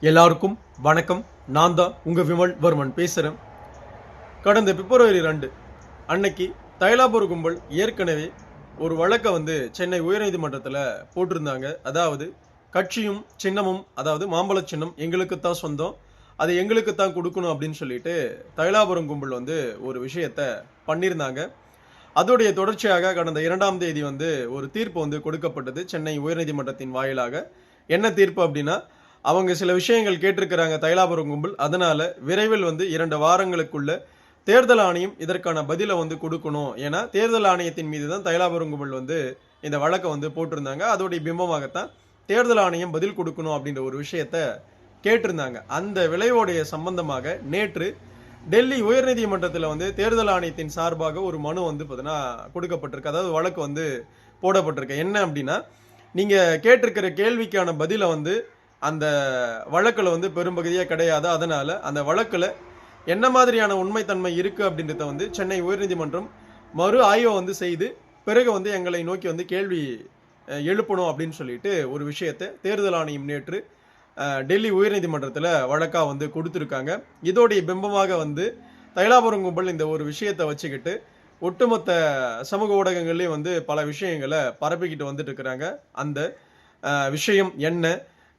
எல்லாருக்கும் வணக்கம். நான் தான் உங்கள் விமல் வர்மன் பேசுகிறேன். கடந்த பிப்ரவரி 2 அன்னைக்கு தைலாபுர கும்பல் ஏற்கனவே ஒரு வழக்கை சென்னை உயர்நீதிமன்றத்தில் போட்டிருந்தாங்க. அதாவது கட்சியும் சின்னமும், அதாவது மாம்பழ சின்னம் எங்களுக்குத்தான் சொந்தம், அதை எங்களுக்குத்தான் கொடுக்கணும் அப்படின்னு சொல்லிட்டு தைலாபுரம் கும்பல் ஒரு விஷயத்தை பண்ணியிருந்தாங்க. அதோடைய தொடர்ச்சியாக கடந்த 2ஆம் தேதி ஒரு தீர்ப்பு கொடுக்கப்பட்டது சென்னை உயர்நீதிமன்றத்தின் வாயிலாக. என்ன தீர்ப்பு அப்படின்னா, அவங்க சில விஷயங்கள் கேட்டிருக்கிறாங்க தைலாபுரம் கும்பல். அதனால விரைவில் 2 வாரங்களுக்குள்ள தேர்தல் ஆணையம் இதற்கான பதிலை கொடுக்கணும். ஏன்னா தேர்தல் ஆணையத்தின் மீது தான் தைலாபுரம் கும்பல் இந்த வழக்கை போட்டிருந்தாங்க. அதோடைய பிம்பமாகத்தான் தேர்தல் ஆணையம் பதில் கொடுக்கணும் அப்படின்ற ஒரு விஷயத்த கேட்டிருந்தாங்க. அந்த விளைவோடைய சம்பந்தமாக நேற்று டெல்லி உயர்நீதிமன்றத்தில் தேர்தல் ஆணையத்தின் சார்பாக ஒரு மனு பார்த்தீங்கன்னா கொடுக்கப்பட்டிருக்கு. அதாவது வழக்கு போடப்பட்டிருக்கு. என்ன அப்படின்னா, நீங்க கேட்டிருக்கிற கேள்விக்கான பதிலை அந்த வழக்கில் பெரும்பகுதியாக கிடையாது. அதனால அந்த வழக்கில் என்ன மாதிரியான உண்மைத்தன்மை இருக்கு அப்படின்றத சென்னை உயர்நீதிமன்றம் மறு ஆய்வை செய்து பிறகு எங்களை நோக்கி கேள்வி எழுப்பணும் அப்படின்னு சொல்லிட்டு ஒரு விஷயத்தை தேர்தல் ஆணையம் நேற்று டெல்லி உயர்நீதிமன்றத்தில் வழக்காக கொடுத்துருக்காங்க. இதோடைய பிம்பமாக தைலாபுரம் கும்பல் இந்த ஒரு விஷயத்தை வச்சுக்கிட்டு ஒட்டுமொத்த சமூக ஊடகங்கள்லேயும் பல விஷயங்களை பரப்பிக்கிட்டு வந்துட்டு இருக்கிறாங்க. அந்த விஷயம் என்ன,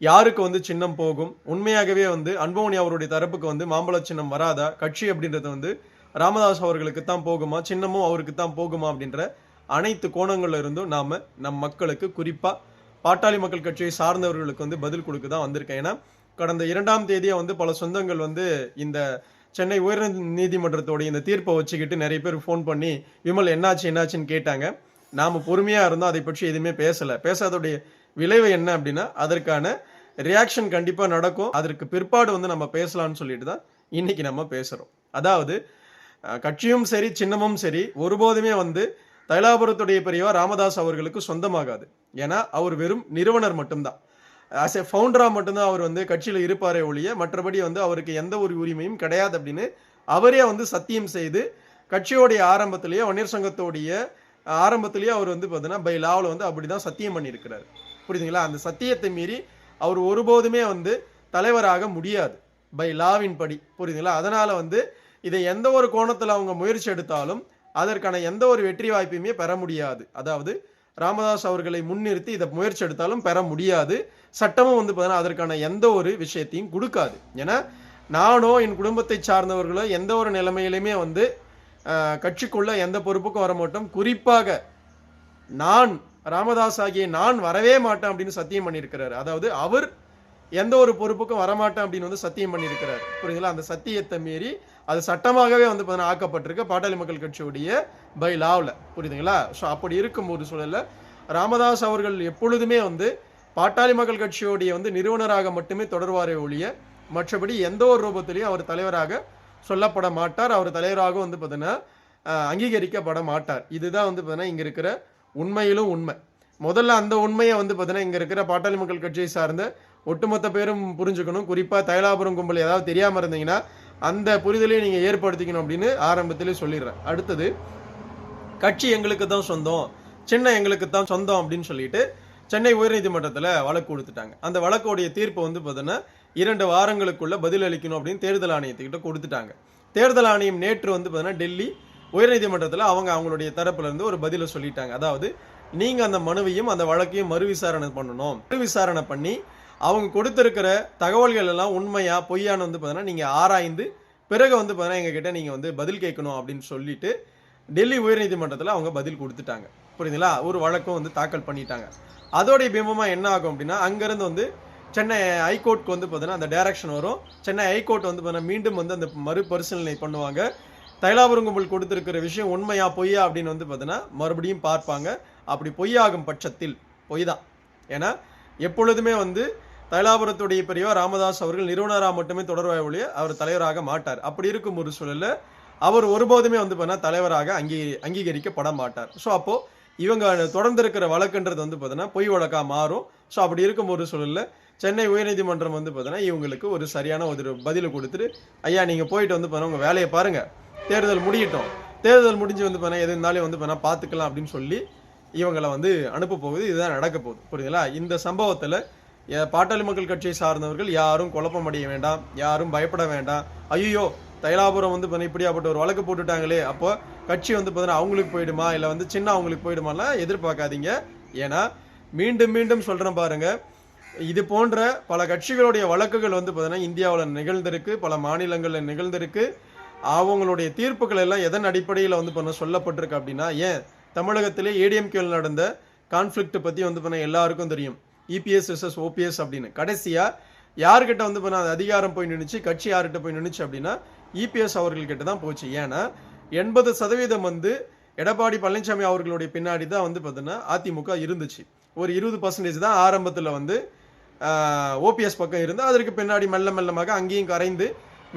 யாருக்கு சின்னம் போகும், உண்மையாகவே அன்புமணி அவருடைய தரப்புக்கு மாம்பழ சின்னம் வராதா, கட்சி அப்படின்றது ராமதாஸ் அவர்களுக்கு தான் போகுமா, சின்னமும் அவருக்கு தான் போகுமா அப்படின்ற அனைத்து கோணங்கள்ல இருந்தும் நாம நம் மக்களுக்கு, குறிப்பா பாட்டாளி மக்கள் கட்சியை சார்ந்தவர்களுக்கு பதில் கொடுக்க தான் வந்திருக்கேன். ஏன்னா கடந்த 2ஆம் தேதியே பல சொந்தங்கள் இந்த சென்னை உயர் நீதிமன்றத்தோடைய இந்த தீர்ப்பை வச்சுக்கிட்டு நிறைய பேர் ஃபோன் பண்ணி விமல் என்னாச்சுன்னு கேட்டாங்க. நாம பொறுமையா இருந்தோம், அதை பற்றி எதுவுமே பேசாதோடைய விளைவு என்ன அப்படின்னா, அதற்கான ரியாக்ஷன் கண்டிப்பா நடக்கும். அதற்கு பிற்பாடு நம்ம பேசலாம்னு சொல்லிட்டு தான் இன்னைக்கு நம்ம பேசுறோம். அதாவது கட்சியும் சரி சின்னமும் சரி ஒருபோதுமே தைலாபுரத்துடைய பெரியவர் ராமதாஸ் அவர்களுக்கு சொந்தமாகாது. ஏன்னா அவர் வெறும் நிறுவனர் மட்டும்தான். ஆஸ் எ ஃபவுண்டரா மட்டும்தான் அவர் கட்சியில இருப்பாரே ஒழிய மற்றபடி அவருக்கு எந்த ஒரு உரிமையும் கிடையாது அப்படின்னு அவரே சத்தியம் செய்து கட்சியோடைய ஆரம்பத்திலேயே, வன்னியர் சங்கத்தோடைய ஆரம்பத்திலேயே அவர் பார்த்தீங்கன்னா பை லாவில் அப்படிதான் சத்தியம் பண்ணியிருக்கிறார். புரியுதுங்களா? அந்த சத்தியத்தை மீறி அவர் ஒருபோதுமே தலைவராக முடியாது பை லாவின் படி. புரியுதுங்களா? அதனால இதை எந்த ஒரு கோணத்தில் அவங்க முயற்சி எடுத்தாலும் அதற்கான எந்த ஒரு வெற்றி வாய்ப்பையுமே பெற முடியாது. அதாவது ராமதாஸ் அவர்களை முன்னிறுத்தி இதை முயற்சி எடுத்தாலும் பெற முடியாது. சட்டமும் பார்த்தீங்கன்னா அதற்கான எந்த ஒரு விஷயத்தையும் கொடுக்காது. ஏன்னா நானோ என் குடும்பத்தை சார்ந்தவர்களோ எந்த ஒரு நிலைமையிலுமே கட்சிக்குள்ள எந்த பொறுப்புக்கும் வர மாட்டோம். குறிப்பாக நான் ராமதாஸ் ஆகிய நான் வரவே மாட்டேன் அப்படின்னு சத்தியம் பண்ணியிருக்கிறார். அதாவது அவர் எந்த ஒரு பொறுப்புக்கும் வரமாட்டேன் அப்படின்னு சத்தியம் பண்ணியிருக்கிறார். புரியுதுங்களா? அந்த சத்தியத்தை மீறி அது சட்டமாகவே ஆக்கப்பட்டிருக்கு பாட்டாளி மக்கள் கட்சியுடைய பை லாவில். புரியுதுங்களா? ஸோ அப்படி இருக்கும் ஒரு சூழல்ல ராமதாஸ் அவர்கள் எப்பொழுதுமே பாட்டாளி மக்கள் கட்சியுடைய நிறுவனராக மட்டுமே தொடர்வாரே ஒழிய மற்றபடி எந்த ஒரு ரூபத்திலையும் அவர் தலைவராக சொல்லப்பட மாட்டார். அவர் தலைவராக பார்த்தீங்கன்னா அங்கீகரிக்கப்பட மாட்டார். இதுதான் பார்த்தீங்கன்னா இங்க இருக்கிற உண்மையிலும் உண்மை. முதல்ல அந்த உண்மையை பார்த்தீங்கன்னா இங்க இருக்கிற பாட்டாளி மக்கள் கட்சியை சார்ந்த ஒட்டுமொத்த பேரும் புரிஞ்சுக்கணும். குறிப்பா தைலாபுரம் கும்பல் ஏதாவது தெரியாம இருந்தீங்கன்னா அந்த புரிதலையும் நீங்க ஏற்படுத்திக்கணும் அப்படின்னு ஆரம்பத்திலே சொல்லிடுறேன். அடுத்தது, கட்சி எங்களுக்கு தான் சொந்தம், சின்ன எங்களுக்கு தான் சொந்தம் அப்படின்னு சொல்லிட்டு சென்னை உயர்நீதிமன்றத்தில் வழக்கு கொடுத்துட்டாங்க. அந்த வழக்குடைய தீர்ப்பு பார்த்தீங்கன்னா 2 வாரங்களுக்குள்ள பதில் அளிக்கணும் அப்படின்னு தேர்தல் ஆணையத்துக்கிட்ட கொடுத்துட்டாங்க. தேர்தல் ஆணையம் நேற்று பார்த்தீங்கன்னா டெல்லி உயர்நீதிமன்றத்தில் அவங்களுடைய தரப்புல இருந்து ஒரு பதிலை சொல்லிட்டாங்க. அதாவது நீங்க அந்த மனுவையும் அந்த வழக்கையும் மறு விசாரணை பண்ணணும். மறு விசாரணை பண்ணி அவங்க கொடுத்திருக்கிற தகவல்கள் எல்லாம் உண்மையா பொய்யான்னு பார்த்தீங்கன்னா நீங்க ஆராய்ந்து பிறகு பார்த்தீங்கன்னா எங்ககிட்ட நீங்க பதில் கேட்கணும் அப்படின்னு சொல்லிட்டு டெல்லி உயர்நீதிமன்றத்தில் அவங்க பதில் கொடுத்துட்டாங்க. புரியுதுங்களா? ஒரு வழக்கம் தாக்கல் பண்ணிட்டாங்க. அதோடைய பிம்பமா என்ன ஆகும் அப்படின்னா, அங்கிருந்து சென்னை ஹைகோர்ட்க்கு பார்த்தீங்கன்னா அந்த டைரக்ஷன் வரும். சென்னை ஹைகோர்ட் பார்த்தீங்கன்னா மீண்டும் அந்த மறுபரிசீலனை பண்ணுவாங்க. தைலாபுரம் கும்பல் கொடுத்திருக்கிற விஷயம் உண்மையா பொய்யா அப்படின்னு பார்த்தீங்கன்னா மறுபடியும் பார்ப்பாங்க. அப்படி பொய்யாகும் பட்சத்தில் பொய் தான். ஏன்னா எப்பொழுதுமே தைலாபுரத்துடைய பெரியவர் ராமதாஸ் அவர்கள் நிறுவனராக மட்டுமே தொடர்வாய் ஒழிய அவர் தலைவராக மாட்டார். அப்படி இருக்கும் ஒரு சூழல்ல அவர் ஒருபோதுமே தலைவராக அங்கீகரிக்கப்பட மாட்டார். ஸோ அப்போ இவங்க தொடர்ந்து இருக்கிற வழக்குன்றது பார்த்தீங்கன்னா பொய் வழக்கா மாறும். ஸோ அப்படி இருக்கும் ஒரு சூழல்ல சென்னை உயர்நீதிமன்றம் பார்த்தீங்கன்னா இவங்களுக்கு ஒரு சரியான ஒரு பதிலை கொடுத்துட்டு, ஐயா நீங்க போயிட்டு பார்த்தீங்கன்னா உங்க வேலையை பாருங்க, தேர்தல் முடியட்டும், தேர்தல் முடிஞ்சு பார்த்தீங்கன்னா எது இருந்தாலும் பார்த்தீங்கன்னா பார்த்துக்கலாம் அப்படின்னு சொல்லி இவங்களை அனுப்ப போகுது. இதுதான் நடக்க போகுது. புரியுதுங்களா? இந்த சம்பவத்தில் பாட்டாளி மக்கள் கட்சியை சார்ந்தவர்கள் யாரும் குழப்பம் அடைய வேண்டாம், யாரும் பயப்பட வேண்டாம். ஐயோ தைலாபுரம் வந்து இப்படியாப்பட்ட ஒரு வழக்கு போட்டுட்டாங்களே, அப்போ கட்சி வந்து பார்த்தீங்கன்னா அவங்களுக்கு போயிடுமா, இல்லை வந்து சின்ன அவங்களுக்கு போயிடுமாலாம் எதிர்பார்க்காதீங்க. ஏன்னா மீண்டும் மீண்டும் சொல்கிறேன் பாருங்க, இது போன்ற பல கட்சிகளுடைய வழக்குகள் வந்து பார்த்தீங்கன்னா இந்தியாவில் நிகழ்ந்திருக்கு, பல மாநிலங்களில் நிகழ்ந்திருக்கு. அவங்களுடைய தீர்ப்புகள் எல்லாம் எதன் அடிப்படையில் வந்து பண்ண சொல்லப்பட்டிருக்கு அப்படின்னா, ஏன் தமிழகத்திலே ஏடிஎம்கேல நடந்த கான்ஃப்ளிக்ட் பற்றி வந்து பண்ண எல்லாருக்கும் தெரியும். இபிஎஸ் வெர்சஸ் ஓபிஎஸ் அப்படின்னு. கடைசியாக யார்கிட்ட வந்து பண்ண அதிகாரம் போய் நின்றுச்சு, கட்சி யார்கிட்ட போய் நின்றுச்சு அப்படின்னா இபிஎஸ் அவர்கள்கிட்ட தான் போச்சு. ஏன்னா 80% வந்து எடப்பாடி பழனிசாமி அவர்களுடைய பின்னாடி தான் வந்து பார்த்தீங்கன்னா அதிமுக இருந்துச்சு. ஒரு 20% தான் ஆரம்பத்தில் வந்து ஓபிஎஸ் பக்கம் இருந்து, அதற்கு பின்னாடி மெல்ல மெல்லமாக அங்கேயும் கரைந்து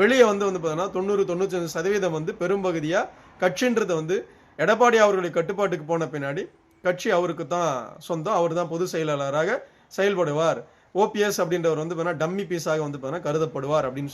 வெளியே வந்து பார்த்தீங்கன்னா 90-95% வந்து பெரும்பகுதியாக கட்சின்றது வந்து எடப்பாடி அவர்களுடைய கட்டுப்பாட்டுக்கு போன பின்னாடி கட்சி அவருக்கு தான் சொந்தம், அவர் தான் பொதுச் செயலாளராக செயல்படுவார், ஓபிஎஸ் அப்படின்றவர் வந்து பார்த்தீங்கன்னா டம்மி பீஸாக வந்து பார்த்தீங்கன்னா கருதப்படுவார் அப்படின்னு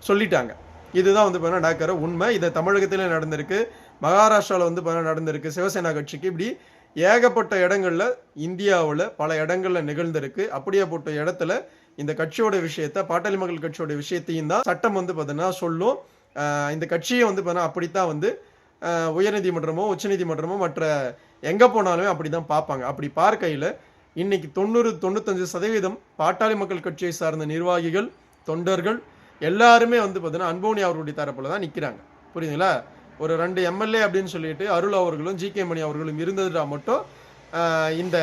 சொல்லிட்டாங்க. இதுதான் வந்து பார்த்தீங்கன்னா நடக்கிற உண்மை. இது தமிழகத்திலே நடந்திருக்கு, மகாராஷ்டிராவில் வந்து பார்த்தீங்கன்னா நடந்திருக்கு, சிவசேனா கட்சிக்கு. இப்படி ஏகப்பட்ட இடங்கள்ல இந்தியாவில் பல இடங்கள்ல நிகழ்ந்திருக்கு. அப்படியேப்பட்ட இடத்துல இந்த கட்சியோட விஷயத்த, பாட்டாளி மக்கள் கட்சியோட விஷயத்தையும் தான் சட்டம் வந்து பார்த்தீங்கன்னா சொல்லும். இந்த கட்சியை வந்து பார்த்தீங்கன்னா அப்படித்தான் வந்து உயர்நீதிமன்றமோ உச்சநீதிமன்றமோ மற்ற எங்கே போனாலுமே அப்படி தான் பார்ப்பாங்க. அப்படி பார்க்கையில் இன்னைக்கு 90-95% பாட்டாளி மக்கள் கட்சியை சார்ந்த நிர்வாகிகள், தொண்டர்கள் எல்லாருமே வந்து பார்த்தீங்கன்னா அன்போனி அவர்களுடைய தரப்புல தான் நிற்கிறாங்க. புரியுதுங்களா? ஒரு 2 எம்எல்ஏ அப்படின்னு சொல்லிட்டு அருள் அவர்களும் ஜி.கே. மணி அவர்களும் இருந்ததுனா மட்டும் இந்த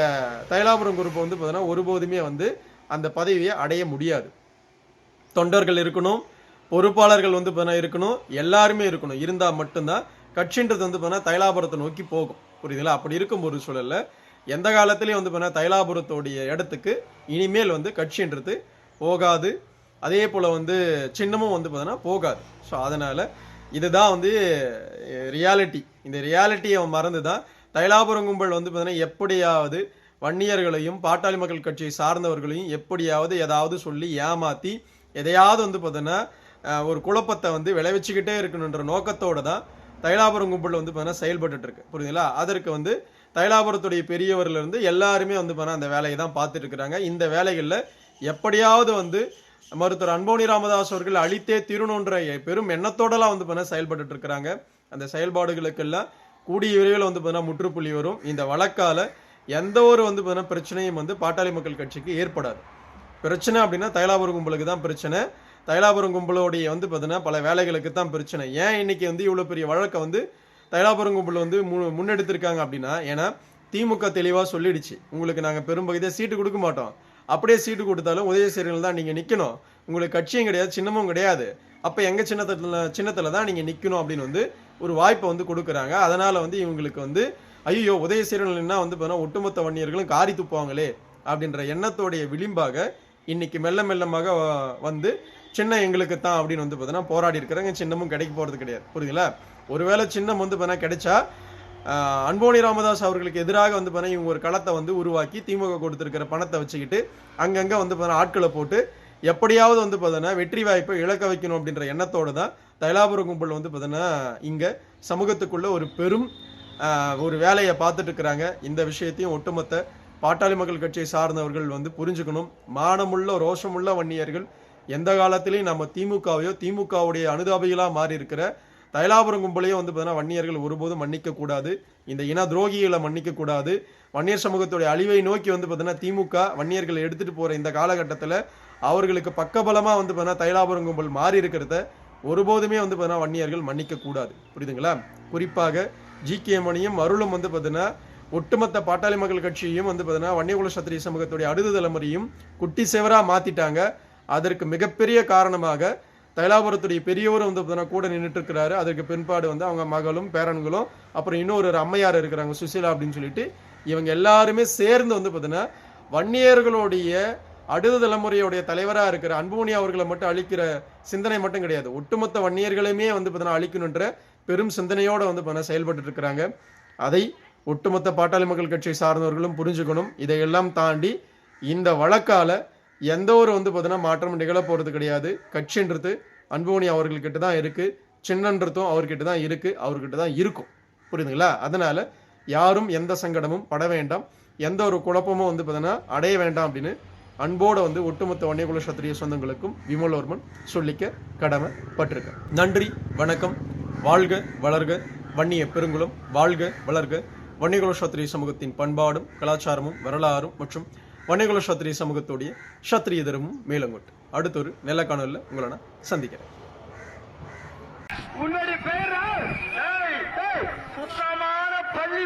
தைலாபுரம் குரூப் வந்து பார்த்தீங்கன்னா ஒருபோதுமே வந்து அந்த பதவியை அடைய முடியாது. தொண்டர்கள் இருக்கணும், பொறுப்பாளர்கள் வந்து பார்த்தீங்கன்னா இருக்கணும், எல்லாருமே இருக்கணும். இருந்தால் மட்டும்தான் கட்சின்றது வந்து பார்த்தீங்கன்னா தைலாபுரத்தை நோக்கி போகும். புரியுதுங்களா? அப்படி இருக்கும் ஒரு சூழல்ல எந்த காலத்திலையும் வந்து பார்த்தீங்கன்னா தைலாபுரத்தோடைய இடத்துக்கு இனிமேல் வந்து கட்சின்றது போகாது. அதே போல் வந்து சின்னமும் வந்து பார்த்தீங்கன்னா போகாது. ஸோ அதனால் இதுதான் வந்து ரியாலிட்டி. இந்த ரியாலிட்டியை மறந்து தான் தைலாபுரம் கும்பல் வந்து பார்த்தீங்கன்னா எப்படியாவது வன்னியர்களையும் பாட்டாளி மக்கள் கட்சியை சார்ந்தவர்களையும் எப்படியாவது ஏதாவது சொல்லி ஏமாற்றி எதையாவது வந்து பார்த்தீங்கன்னா ஒரு குழப்பத்தை வந்து விளைவிச்சுக்கிட்டே இருக்கணுன்ற நோக்கத்தோடு தான் தைலாபுரம் கும்பல் வந்து பார்த்தீங்கன்னா செயல்பட்டு இருக்கு. புரியுதுங்களா? அதற்கு வந்து தைலாபுரத்துடைய பெரியவர்லேருந்து எல்லாருமே வந்து பார்த்தீங்கன்னா அந்த வேலையை தான் பார்த்துட்டு இருக்கிறாங்க. இந்த வேலைகளில் எப்படியாவது வந்து மருத்துவர் அன்போனி ராமதாஸ் அவர்கள் அழித்தே தீரணுன்ற பெரும் எண்ணத்தோடலாம் வந்து பார்த்தீங்கன்னா செயல்பட்டு இருக்கிறாங்க. அந்த செயல்பாடுகளுக்கெல்லாம் கூடிய விரைவில் வந்து பார்த்தீங்கன்னா முற்றுப்புள்ளி வரும். இந்த வழக்கால எந்த ஒரு வந்து பார்த்தீங்கன்னா பிரச்சனையும் வந்து பாட்டாளி மக்கள் கட்சிக்கு ஏற்படாது. பிரச்சனை அப்படின்னா தைலாபுரம் கும்பலுக்கு தான் பிரச்சனை. தைலாபுரம் கும்பலோடைய வந்து பார்த்தீங்கன்னா பல வேலைகளுக்கு தான் பிரச்சனை. ஏன் இன்னைக்கு வந்து இவ்வளோ பெரிய வழக்கை வந்து தைலாபுரம் கும்பல் வந்து முன்னெடுத்திருக்காங்க அப்படின்னா, ஏன்னா திமுக தெளிவாக சொல்லிடுச்சு, உங்களுக்கு நாங்கள் பெரும்பகுதியாக சீட்டு கொடுக்க மாட்டோம், அப்படியே சீட்டு கொடுத்தாலும் உதயசூரியனில் தான் நீங்கள் நிற்கணும், உங்களுக்கு கட்சியும் கிடையாது சின்னமும் கிடையாது, அப்போ எங்கள் சின்னத்தில் தான் நீங்கள் நிற்கணும் அப்படின்னு வந்து ஒரு வாய்ப்பை வந்து கொடுக்குறாங்க. அதனால் வந்து இவங்களுக்கு வந்து ஐயோ உதயசூரியன்னா வந்து பார்த்தீங்கன்னா ஒட்டுமொத்த வன்னியர்களும் காரி துப்புவாங்களே அப்படின்ற எண்ணத்தோடைய விளிம்பாக இன்னைக்கு மெல்ல மெல்லமாக வந்து சின்ன எங்களுக்கு தான் அப்படின்னு வந்து பார்த்தீங்கன்னா போராடி இருக்கிறாங்க. சின்னமும் கிடைக்க போகிறது கிடையாது. புரியுதுங்களா? ஒருவேளை சின்னம் வந்து பார்த்தீங்கன்னா கிடைச்சா அன்போனி ராமதாஸ் அவர்களுக்கு எதிராக வந்து பார்த்தீங்கன்னா இவங்க ஒரு களத்தை வந்து உருவாக்கி திமுக கொடுத்துருக்கிற பணத்தை வச்சுக்கிட்டு அங்கங்கே வந்து பார்த்தீங்கன்னா ஆட்களை போட்டு எப்படியாவது வந்து பார்த்தீங்கன்னா வெற்றி வாய்ப்பை இழக்க வைக்கணும் அப்படின்ற எண்ணத்தோடு தான் தைலாபுரம் கும்பல் வந்து பார்த்தீங்கன்னா இங்கே சமூகத்துக்குள்ள ஒரு பெரும் ஒரு வேலையை பார்த்துட்டு இருக்கிறாங்க. இந்த விஷயத்தையும் ஒட்டுமொத்த பாட்டாளி மக்கள் கட்சியை சார்ந்தவர்கள் வந்து புரிஞ்சுக்கணும். மானமுள்ள ரோஷமுள்ள வன்னியர்கள் எந்த காலத்திலையும் நம்ம திமுகவையோ திமுகவுடைய அனுதாபிகளாக மாறி இருக்கிற தைலாபுரம் கும்பலையும் வந்து பார்த்தீங்கன்னா வன்னியர்கள் ஒருபோதும் மன்னிக்க கூடாது. இந்த இன துரோகிகளை மன்னிக்க கூடாது. வன்னியர் சமூகத்துடைய அழிவை நோக்கி வந்து பார்த்தீங்கன்னா திமுக வன்னியர்களை எடுத்துட்டு போற இந்த காலகட்டத்தில் அவர்களுக்கு பக்கபலமா வந்து பார்த்தீங்கன்னா தைலாபுரம் கும்பல் மாறி இருக்கிறத ஒருபோதுமே வந்து பார்த்தீங்கன்னா வன்னியர்கள் மன்னிக்க கூடாது. புரியுதுங்களா? குறிப்பாக ஜி.கே. மணியும் அருளும் வந்து பார்த்தீங்கன்னா ஒட்டுமொத்த பாட்டாளி மக்கள் கட்சியையும் வந்து பார்த்தீங்கன்னா வன்னியகுல சத்திரிய சமூகத்துடைய அடுத்த தலைமுறையும் குட்டி சேவரா மாத்திட்டாங்க. அதற்கு மிகப்பெரிய காரணமாக தைலாபுரத்துடைய பெரியவரும் வந்து பார்த்தீங்கன்னா கூட நின்றுட்டு இருக்கிறாரு. அதற்கு பின்பாடு வந்து அவங்க மகளும் பேரன்களும் அப்புறம் இன்னொரு அம்மையார் இருக்கிறாங்க சுசிலா அப்படின்னு சொல்லிட்டு இவங்க எல்லாருமே சேர்ந்து வந்து பார்த்தீங்கன்னா வன்னியர்களுடைய அடுத்த தலைமுறையுடைய தலைவராக இருக்கிற அன்போனி அவர்களை மட்டும் அழிக்கிற சிந்தனை மட்டும் கிடையாது, ஒட்டுமொத்த வன்னியர்களையுமே வந்து பார்த்தீங்கன்னா அழிக்கணுன்ற பெரும் சிந்தனையோடு வந்து பார்த்தீங்கன்னா செயல்பட்டு இருக்கிறாங்க. அதை ஒட்டுமொத்த பாட்டாளி மக்கள் கட்சியை சார்ந்தவர்களும் புரிஞ்சுக்கணும். இதையெல்லாம் தாண்டி இந்த வழக்கால எந்த ஒரு வந்து பார்த்தீங்கன்னா மாற்றம் நிகழ போகிறது கிடையாது. கட்சின்றது அன்போனி அவர்கள்கிட்ட தான் இருக்குது, சின்னன்றதும் அவர்கிட்ட தான் இருக்குது, அவர்கிட்ட தான் இருக்கும். புரியுதுங்களா? அதனால் யாரும் எந்த சங்கடமும் பட வேண்டாம், எந்த ஒரு குழப்பமும் வந்து பார்த்தீங்கன்னா அடைய வேண்டாம் அப்படின்னு அன்போடு வந்து ஒட்டுமொத்த வன்னியகுல சத்திரிய சொந்தங்களுக்கும் விமல்வர்மன் சொல்லிக்க கடமைப்பட்டிருக்கேன். நன்றி, வணக்கம். வாழ்க வளர்க வன்னிய பெருங்குளம், வாழ்க வளர்க வன்னியகுல சத்திரிய சமூகத்தின் பண்பாடும் கலாச்சாரமும் வரலாறும் மற்றும் வன்னியகுல சத்திரிய சமூகத்துடைய சத்திரிய தர்மமும் மேலங்கொட்டு. அடுத்த ஒரு நல்ல காணொலியில் உங்களை நான் சந்திக்கிறேன். உன்னுடைய பேர் சுத்தமான பள்ளி